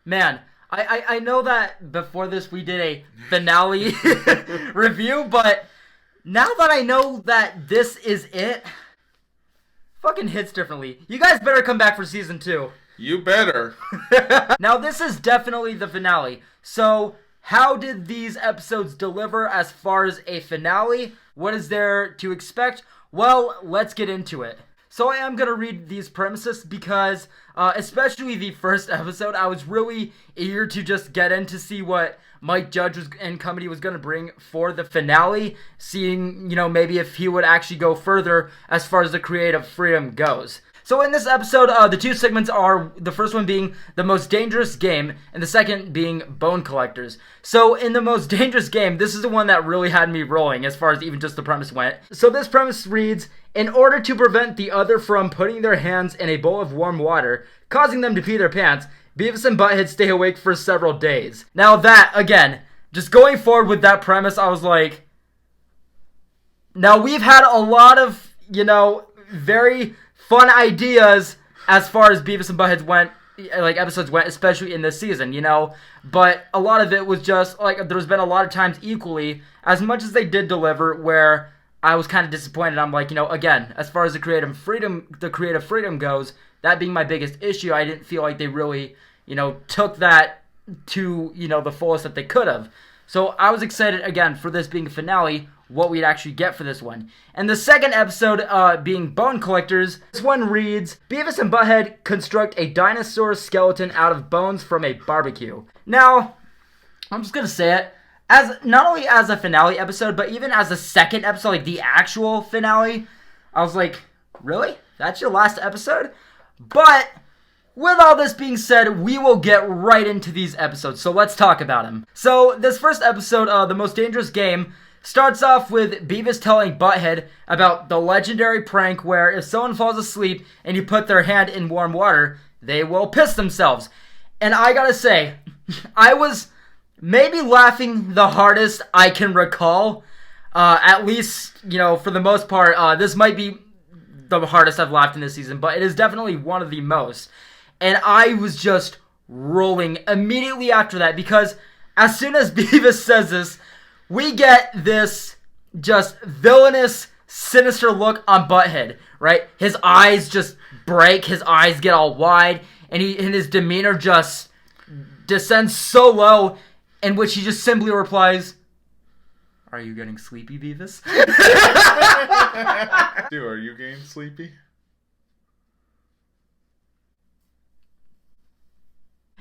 Man, I know that before this we did a finale review, but now that I know that this is it, fucking hits differently. You guys better come back for season 2. You better. Now this is definitely the finale. So how did these episodes deliver as far as a finale? What is there to expect? Well, let's get into it. So I am going to read these premises because, especially the first episode, I was really eager to just get in to see what Mike Judge and company was going to bring for the finale, seeing, maybe if he would actually go further as far as the creative freedom goes. So in this episode, the two segments are, the first one being The Most Dangerous Game, and the second being Bone Collectors. So in The Most Dangerous Game, this is the one that really had me rolling as far as even just the premise went. So this premise reads, in order to prevent the other from putting their hands in a bowl of warm water, causing them to pee their pants, Beavis and Butt-Head stay awake for several days. Now that, again, just going forward with that premise, I was like, now we've had a lot of, very fun ideas as far as Beavis and Butt-Head went, episodes went, especially in this season, but a lot of it was just, there's been a lot of times equally, as much as they did deliver, where I was kind of disappointed. I'm like, again, as far as the creative freedom goes, that being my biggest issue, I didn't feel like they really, took that to, the fullest that they could have. So I was excited, again, for this being a finale, what we'd actually get for this one. And the second episode being Bone Collectors, this one reads, Beavis and Butt-Head construct a dinosaur skeleton out of bones from a barbecue. Now, I'm just going to say it, as not only as a finale episode, but even as a second episode, like the actual finale, I was like, really? That's your last episode? But with all this being said, we will get right into these episodes, so let's talk about them. So this first episode, The Most Dangerous Game, starts off with Beavis telling Butt-Head about the legendary prank where if someone falls asleep and you put their hand in warm water, they will piss themselves. And I gotta say, I was maybe laughing the hardest I can recall. At least, for the most part, this might be the hardest I've laughed in this season, but it is definitely one of the most. And I was just rolling immediately after that because as soon as Beavis says this, we get this just villainous, sinister look on Butt-Head, right? His eyes just break, his eyes get all wide, and his demeanor just descends so low, in which he just simply replies, are you getting sleepy, Beavis? Dude, are you getting sleepy?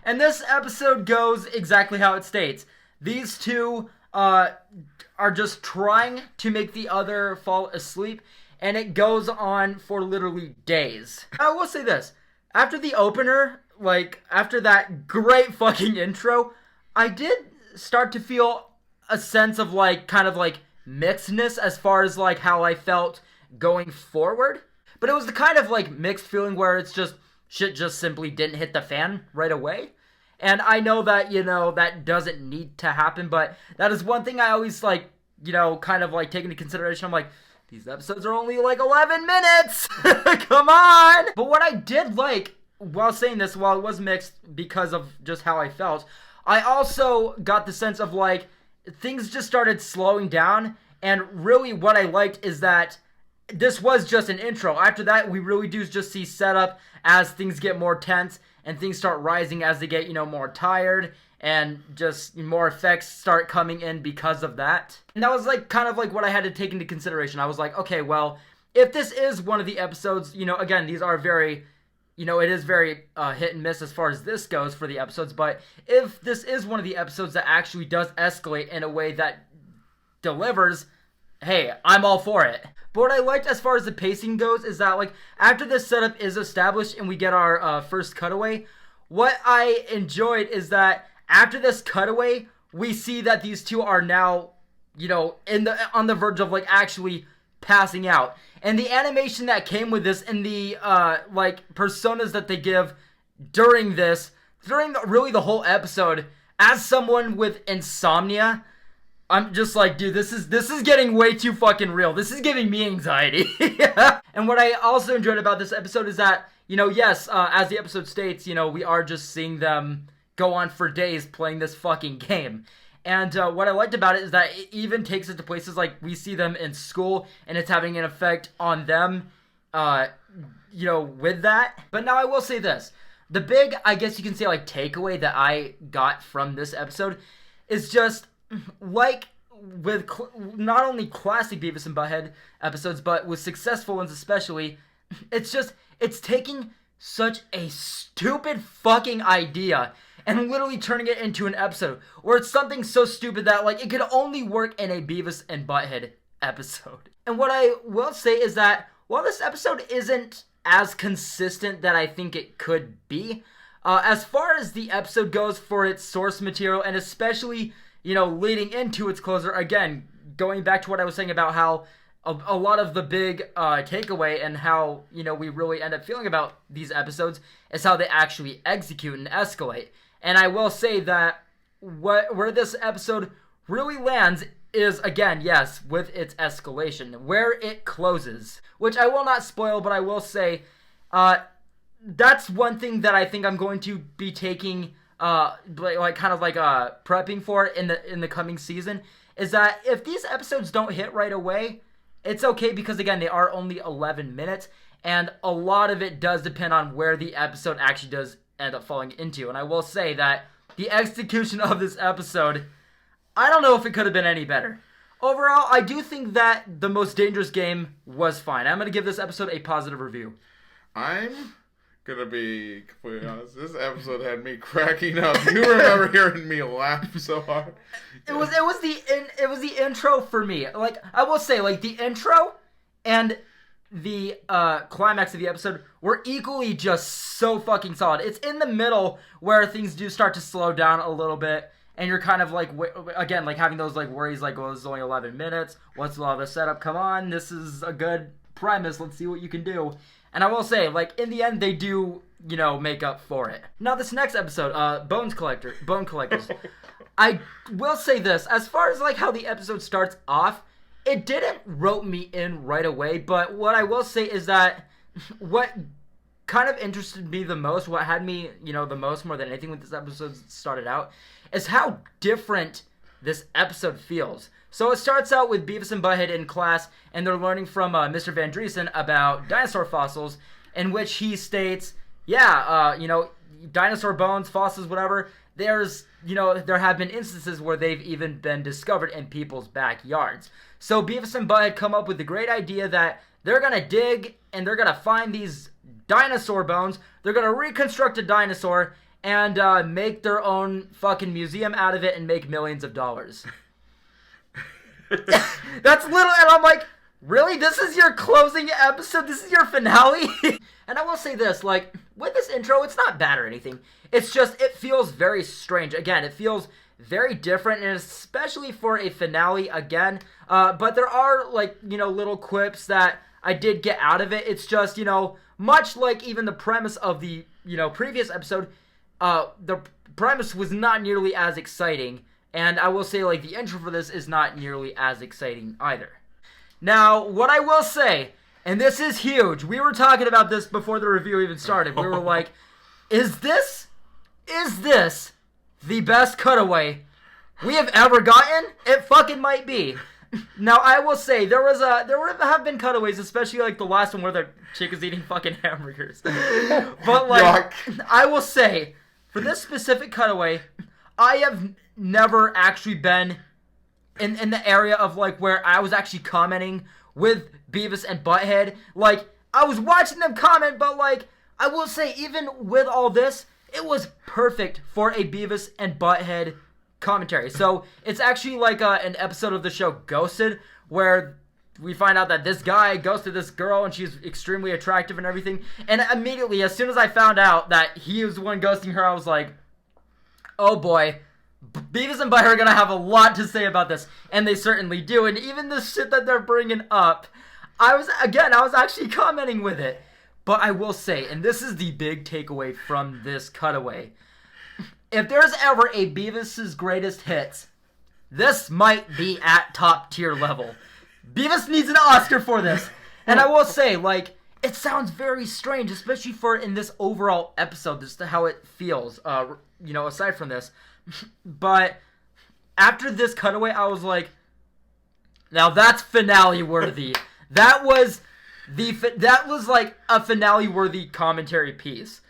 And this episode goes exactly how it states. These two are just trying to make the other fall asleep, and it goes on for literally days. I will say this. After the opener, after that great fucking intro, I did start to feel a sense of, mixedness as far as, how I felt going forward. But it was the kind of, mixed feeling where it's just, shit just simply didn't hit the fan right away. And I know that, that doesn't need to happen, but that is one thing I always, take into consideration. I'm like, these episodes are only, 11 minutes! Come on! But what I did like, while saying this, while it was mixed because of just how I felt, I also got the sense of, things just started slowing down, and really what I liked is that this was just an intro. After that, we really do just see setup as things get more tense, and things start rising as they get, more tired, and just more effects start coming in because of that. And that was, what I had to take into consideration. I was like, okay, well, if this is one of the episodes, again, these are very, it is very hit and miss as far as this goes for the episodes, but if this is one of the episodes that actually does escalate in a way that delivers, hey, I'm all for it. But what I liked as far as the pacing goes is that, after this setup is established and we get our first cutaway, what I enjoyed is that after this cutaway, we see that these two are now, on the verge of, actually passing out. And the animation that came with this and the, personas that they give during really the whole episode, as someone with insomnia, I'm just like, dude, this is getting way too fucking real. This is giving me anxiety. And what I also enjoyed about this episode is that, yes, as the episode states, we are just seeing them, go on for days playing this fucking game. And what I liked about it is that it even takes it to places like we see them in school, and it's having an effect on them, with that. But now I will say this. The big, I guess you can say, like, takeaway that I got from this episode is just, like, with not only classic Beavis and Butt-Head episodes, but with successful ones especially, it's taking such a stupid fucking idea and literally turning it into an episode, where it's something so stupid that, like, it could only work in a Beavis and Butt-Head episode. And what I will say is that, while this episode isn't as consistent that I think it could be, as far as the episode goes for its source material, and especially, leading into its closer, again, going back to what I was saying about how a lot of the big takeaway and how, we really end up feeling about these episodes is how they actually execute and escalate. And I will say that where this episode really lands is, again, yes, with its escalation, where it closes, which I will not spoil, but I will say that's one thing that I think I'm going to be taking, prepping for in the coming season, is that if these episodes don't hit right away, it's okay, because, again, they are only 11 minutes, and a lot of it does depend on where the episode actually does end up falling into. And I will say that the execution of this episode, I don't know if it could have been any better. Overall, I do think that The Most Dangerous Game was fine. I'm going to give this episode a positive review. I'm going to be completely honest. This episode had me cracking up. You remember hearing me laugh so hard? It was the intro for me. Like, I will say, like, the intro and the climax of the episode were equally just so fucking solid. It's in the middle where things do start to slow down a little bit, and you're kind of like, again, like having those like worries, like, well, this is only 11 minutes. What's all the setup? Come on, this is a good premise. Let's see what you can do. And I will say, like, in the end, they do, make up for it. Now, this next episode, Bone Collectors. I will say this, as far as like how the episode starts off, it didn't rope me in right away, but what I will say is that what kind of interested me the most, what had me, the most more than anything when this episode started out, is how different this episode feels. So it starts out with Beavis and Butt-Head in class, and they're learning from Mr. Van Driesen about dinosaur fossils, in which he states, dinosaur bones, fossils, whatever, there have been instances where they've even been discovered in people's backyards. So Beavis and Butt-Head come up with the great idea that they're going to dig and they're going to find these dinosaur bones. They're going to reconstruct a dinosaur and make their own fucking museum out of it and make millions of dollars. That's little, and I'm like, really? This is your closing episode? This is your finale? And I will say this, like, with this intro, it's not bad or anything. It's just, it feels very strange. Again, it feels very different, and especially for a finale, again. But there are, like, little quips that I did get out of it. It's just, much like even the premise of the, previous episode, the premise was not nearly as exciting. And I will say, like, the intro for this is not nearly as exciting either. Now, what I will say, and this is huge, we were talking about this before the review even started. We were like, is this the best cutaway we have ever gotten? It fucking might be. Now, I will say, there would have been cutaways, especially like the last one where the chick is eating fucking hamburgers. But like, I will say, for this specific cutaway, I have never actually been in the area of like where I was actually commenting with Beavis and Butt-Head. Like, I was watching them comment, but like, I will say, even with all this, it was perfect for a Beavis and Butt-Head commentary. So it's actually like an episode of the show Ghosted, where we find out that this guy ghosted this girl and she's extremely attractive and everything. And immediately, as soon as I found out that he was the one ghosting her, I was like, oh boy, Beavis and Butt-Head are going to have a lot to say about this. And they certainly do. And even the shit that they're bringing up, I was actually commenting with it. But I will say, and this is the big takeaway from this cutaway, if there's ever a Beavis' greatest hits, this might be at top tier level. Beavis needs an Oscar for this. And I will say, like, it sounds very strange, especially for in this overall episode, just how it feels, aside from this. But after this cutaway, I was like, now that's finale worthy. That was like a finale worthy commentary piece.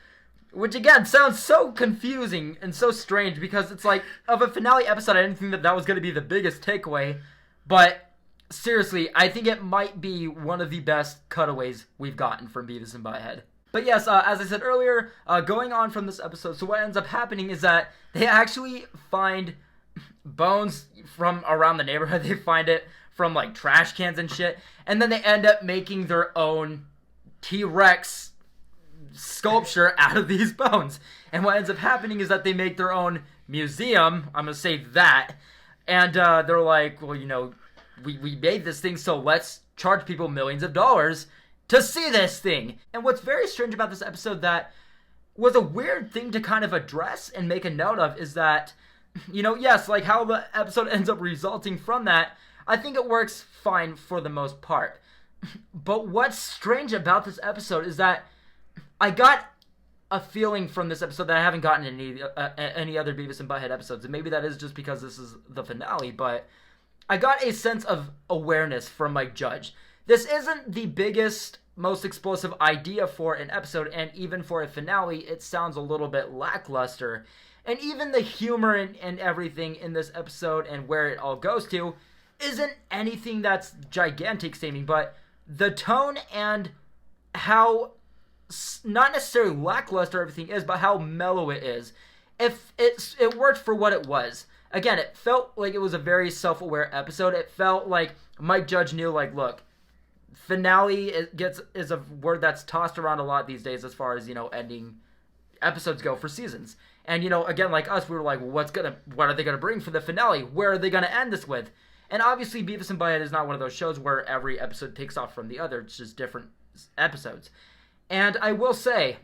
Which again sounds so confusing and so strange because it's like, of a finale episode, I didn't think that was going to be the biggest takeaway. But seriously, I think it might be one of the best cutaways we've gotten from Beavis and Butt-Head. But yes, as I said earlier, going on from this episode, so what ends up happening is that they actually find bones from around the neighborhood. They find it from like trash cans and shit. And then they end up making their own T-Rex sculpture out of these bones. And what ends up happening is that they make their own museum. I'm going to say that. And they're like, well, we made this thing, so let's charge people millions of dollars to see this thing. And what's very strange about this episode that was a weird thing to kind of address and make a note of is that, yes, like how the episode ends up resulting from that, I think it works fine for the most part. But what's strange about this episode is that I got a feeling from this episode that I haven't gotten in any other Beavis and Butt-Head episodes. And maybe that is just because this is the finale, but I got a sense of awareness from Mike Judge. This isn't the biggest, most explosive idea for an episode, and even for a finale, it sounds a little bit lackluster. And even the humor and everything in this episode and where it all goes to isn't anything that's gigantic seeming, but the tone and how, not necessarily lackluster everything is, but how mellow it is. If it worked for what it was. Again, it felt like it was a very self-aware episode. It felt like Mike Judge knew, like, look, finale is a word that's tossed around a lot these days as far as, ending episodes go for seasons. And, again, like us, we were like, well, what are they going to bring for the finale? Where are they going to end this with? And obviously, Beavis and Butt-Head is not one of those shows where every episode takes off from the other. It's just different episodes. And I will say,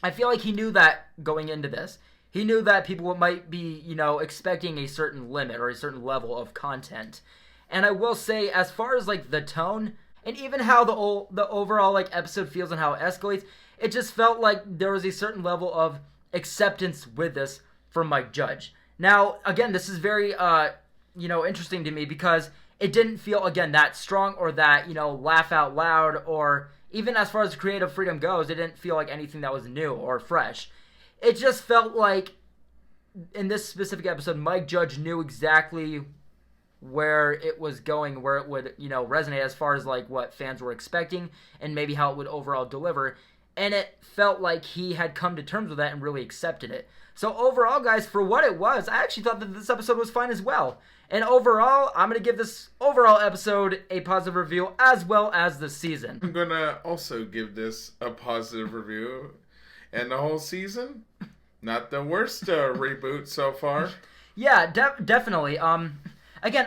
I feel like he knew that going into this. He knew that people might be, expecting a certain limit or a certain level of content. And I will say, as far as, like, the tone, and even how the overall, like, episode feels and how it escalates, it just felt like there was a certain level of acceptance with this from Mike Judge. Now, again, this is very, interesting to me because it didn't feel, again, that strong or that, laugh out loud, or even as far as creative freedom goes, it didn't feel like anything that was new or fresh. It just felt like, in this specific episode, Mike Judge knew exactly where it was going, where it would, resonate as far as, like, what fans were expecting and maybe how it would overall deliver. And it felt like he had come to terms with that and really accepted it. So overall, guys, for what it was, I actually thought that this episode was fine as well. And overall, I'm going to give this overall episode a positive review as well as the season. I'm going to also give this a positive review. And the whole season, not the worst reboot so far. Yeah, definitely. Again,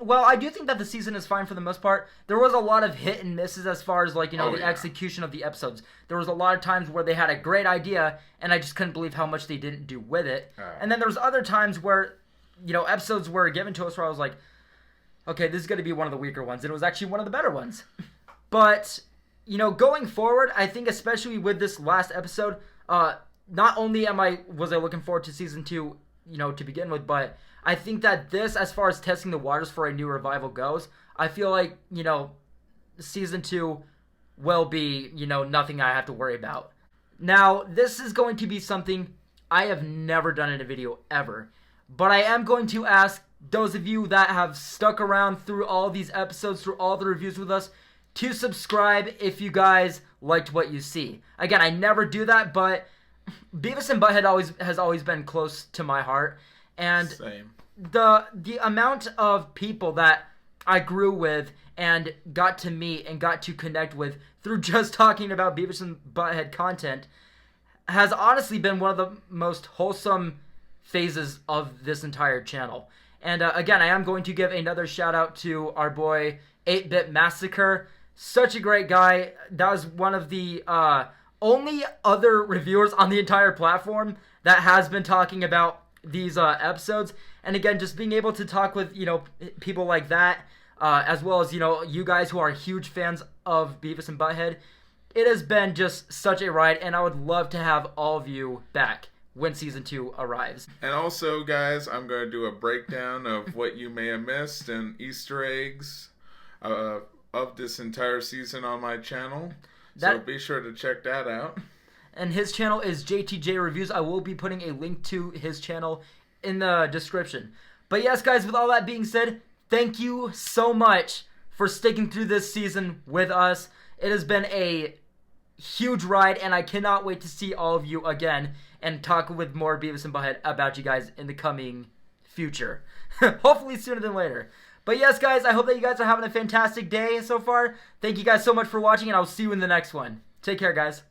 well, I do think that the season is fine for the most part. There was a lot of hit and misses as far as, like, execution of the episodes. There was a lot of times where they had a great idea, and I just couldn't believe how much they didn't do with it. And then there was other times where, episodes were given to us where I was like, okay, this is going to be one of the weaker ones. And it was actually one of the better ones. But, going forward, I think especially with this last episode, not only was I looking forward to season 2, to begin with, but I think that this, as far as testing the waters for a new revival goes, I feel like, season 2 will be, nothing I have to worry about. Now, this is going to be something I have never done in a video ever, but I am going to ask those of you that have stuck around through all these episodes, through all the reviews with us, to subscribe if you guys liked what you see. Again, I never do that, but Beavis and Butt-Head has always been close to my heart. And Same. The amount of people that I grew with and got to meet and got to connect with through just talking about Beavis and Butt-Head content has honestly been one of the most wholesome phases of this entire channel. And again, I am going to give another shout out to our boy 8-Bit Massacre. Such a great guy. That was one of the only other reviewers on the entire platform that has been talking about these episodes. And again, just being able to talk with, people like that, as well as, you guys who are huge fans of Beavis and Butt-Head, it has been just such a ride, and I would love to have all of you back when season 2 arrives. And also, guys, I'm going to do a breakdown of what you may have missed and Easter eggs of this entire season on my channel. So be sure to check that out. And his channel is JTJ Reviews. I will be putting a link to his channel in the description. But yes, guys, with all that being said, thank you so much for sticking through this season with us. It has been a huge ride, and I cannot wait to see all of you again and talk with more Beavis and Butt-Head about you guys in the coming future. Hopefully sooner than later. But yes, guys, I hope that you guys are having a fantastic day so far. Thank you guys so much for watching, and I'll see you in the next one. Take care, guys.